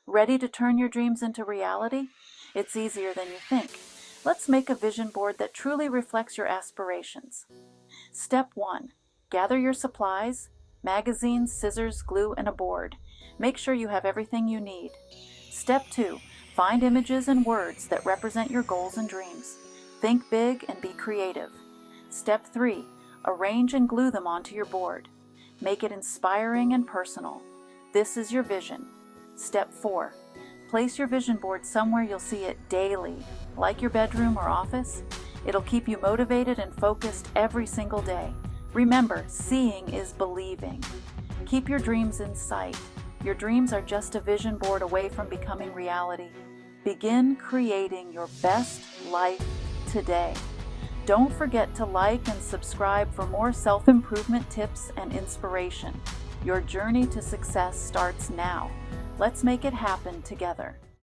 Ready to turn your dreams into reality? It's easier than you think. Let's make a vision board that truly reflects your aspirations. Step 1. Gather your supplies: magazines, scissors, glue, and a board. Make sure you have everything you need. Step 2. Find images and words that represent your goals and dreams. Think big and be creative. Step 3. Arrange and glue them onto your board. Make it inspiring and personal. This is your vision. Step 4. Place your vision board somewhere you'll see it daily, like your bedroom or office. It'll keep you motivated and focused every single day. Remember, seeing is believing. Keep your dreams in sight. Your dreams are just a vision board away from becoming reality. Begin creating your best life today. Don't forget to like and subscribe for more self-improvement tips and inspiration. Your journey to success starts now. Let's make it happen together.